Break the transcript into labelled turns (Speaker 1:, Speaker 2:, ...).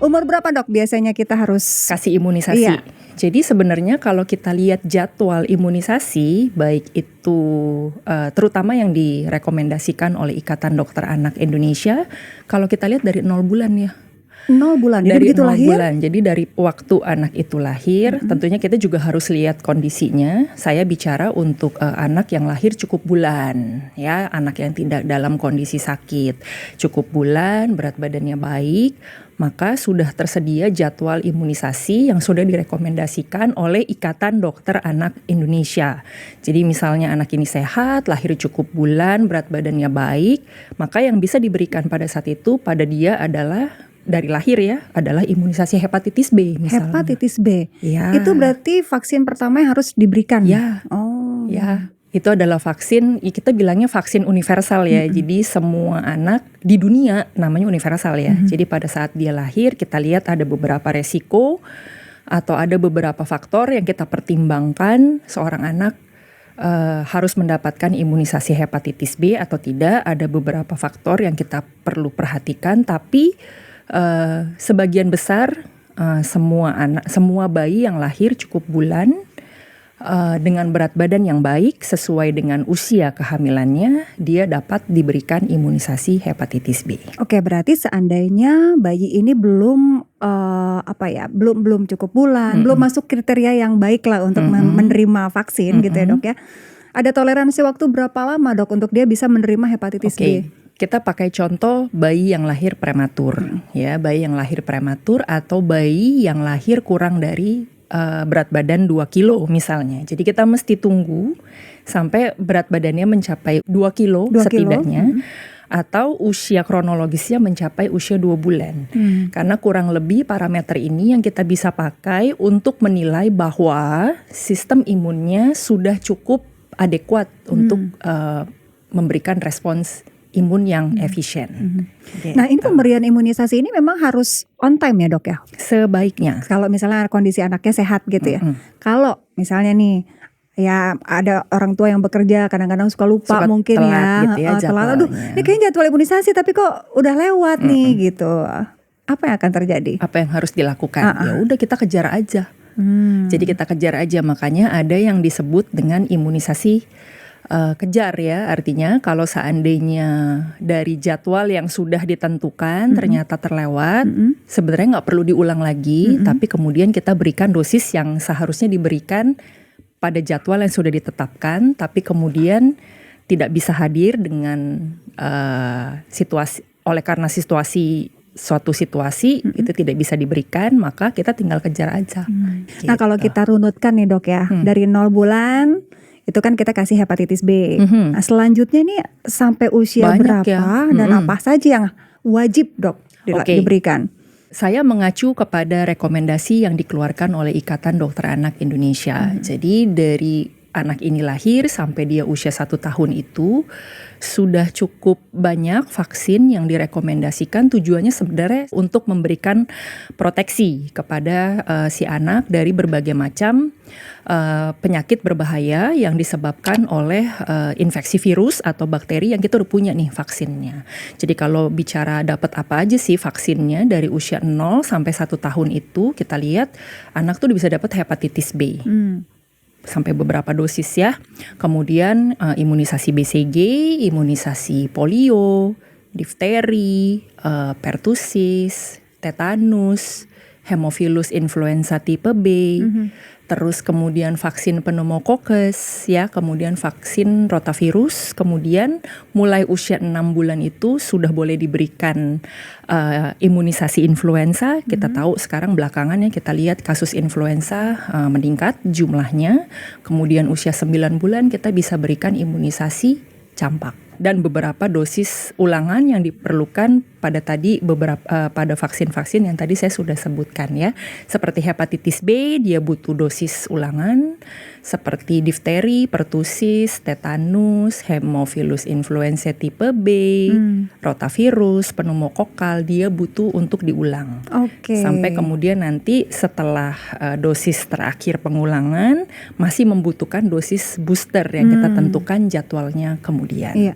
Speaker 1: Umur berapa dok biasanya kita harus
Speaker 2: kasih imunisasi?
Speaker 1: Iya.
Speaker 2: Jadi sebenarnya kalau kita lihat jadwal imunisasi, baik itu terutama yang direkomendasikan oleh Ikatan Dokter Anak Indonesia, kalau kita lihat dari 0 bulan ya.
Speaker 1: 0 bulan,
Speaker 2: Dari
Speaker 1: begitu
Speaker 2: 0
Speaker 1: lahir?
Speaker 2: bulan, jadi dari waktu anak itu lahir, tentunya kita juga harus lihat kondisinya. Saya bicara untuk anak yang lahir cukup bulan, ya, anak yang tidak dalam kondisi sakit, cukup bulan, berat badannya baik, maka sudah tersedia jadwal imunisasi yang sudah direkomendasikan oleh Ikatan Dokter Anak Indonesia. Jadi misalnya anak ini sehat, lahir cukup bulan, berat badannya baik, maka yang bisa diberikan pada saat itu pada dia adalah dari lahir ya, adalah imunisasi hepatitis B misalnya.
Speaker 1: Hepatitis B.
Speaker 2: Ya.
Speaker 1: Itu berarti vaksin pertama yang harus diberikan.
Speaker 2: Ya.
Speaker 1: Oh.
Speaker 2: Ya. Itu adalah vaksin, kita bilangnya vaksin universal ya. Jadi semua anak di dunia namanya universal ya. Jadi pada saat dia lahir kita lihat ada beberapa resiko atau ada beberapa faktor yang kita pertimbangkan seorang anak harus mendapatkan imunisasi hepatitis B atau tidak. Ada beberapa faktor yang kita perlu perhatikan, tapi sebagian besar semua bayi yang lahir cukup bulan dengan berat badan yang baik sesuai dengan usia kehamilannya, dia dapat diberikan imunisasi hepatitis B.
Speaker 1: Oke, berarti seandainya bayi ini belum belum cukup bulan, belum masuk kriteria yang baik lah untuk menerima vaksin gitu ya dok ya. Ada toleransi waktu berapa lama dok untuk dia bisa menerima hepatitis B?
Speaker 2: Kita pakai contoh bayi yang lahir prematur, ya, bayi yang lahir prematur atau bayi yang lahir kurang dari berat badan 2 kilo misalnya. Jadi kita mesti tunggu sampai berat badannya mencapai 2 kilo setidaknya. Atau usia kronologisnya mencapai usia 2 bulan. Karena kurang lebih parameter ini yang kita bisa pakai untuk menilai bahwa sistem imunnya sudah cukup adekuat untuk memberikan respons imun yang efisien.
Speaker 1: Nah ini pemberian imunisasi ini memang harus on time ya dok ya?
Speaker 2: Sebaiknya.
Speaker 1: Kalau misalnya kondisi anaknya sehat gitu ya. Kalau misalnya nih ya ada orang tua yang bekerja kadang-kadang suka lupa mungkin
Speaker 2: telat, gitu ya,
Speaker 1: telat. Aduh ini kayaknya jadwal imunisasi tapi kok udah lewat nih gitu. Apa yang akan terjadi?
Speaker 2: Apa yang harus dilakukan? Ya udah kita kejar aja. Jadi kita kejar aja, makanya ada yang disebut dengan imunisasi kejar ya, artinya kalau seandainya dari jadwal yang sudah ditentukan ternyata terlewat, sebenarnya nggak perlu diulang lagi, tapi kemudian kita berikan dosis yang seharusnya diberikan pada jadwal yang sudah ditetapkan, tapi kemudian tidak bisa hadir dengan karena suatu situasi itu tidak bisa diberikan, maka kita tinggal kejar aja.
Speaker 1: Gitu. Nah kalau kita runutkan nih dok ya, dari 0 bulan itu kan kita kasih hepatitis B. Nah selanjutnya nih sampai usia
Speaker 2: banyak
Speaker 1: berapa
Speaker 2: ya?
Speaker 1: Dan apa saja yang wajib dok diberikan?
Speaker 2: Saya mengacu kepada rekomendasi yang dikeluarkan oleh Ikatan Dokter Anak Indonesia. Jadi dari anak ini lahir sampai dia usia 1 tahun itu sudah cukup banyak vaksin yang direkomendasikan, tujuannya sebenarnya untuk memberikan proteksi kepada si anak dari berbagai macam penyakit berbahaya yang disebabkan oleh infeksi virus atau bakteri yang kita udah punya nih vaksinnya. Jadi kalau bicara dapat apa aja sih vaksinnya dari usia 0 sampai 1 tahun itu, kita lihat anak tuh bisa dapat hepatitis B. Sampai beberapa dosis ya. Kemudian imunisasi BCG, imunisasi polio, difteri, pertusis, tetanus, hemophilus influenza tipe B, terus kemudian vaksin pneumokokes ya, kemudian vaksin rotavirus, kemudian mulai usia 6 bulan itu sudah boleh diberikan imunisasi influenza. Kita tahu sekarang belakangan ya kita lihat kasus influenza meningkat jumlahnya. Kemudian usia 9 bulan kita bisa berikan imunisasi campak. Dan beberapa dosis ulangan yang diperlukan pada vaksin-vaksin yang tadi saya sudah sebutkan ya. Seperti hepatitis B dia butuh dosis ulangan, seperti difteri, pertusis, tetanus, hemophilus influenza tipe B, rotavirus, pneumokokal dia butuh untuk diulang. Sampai kemudian nanti setelah dosis terakhir pengulangan masih membutuhkan dosis booster yang kita tentukan jadwalnya kemudian.
Speaker 1: Iya.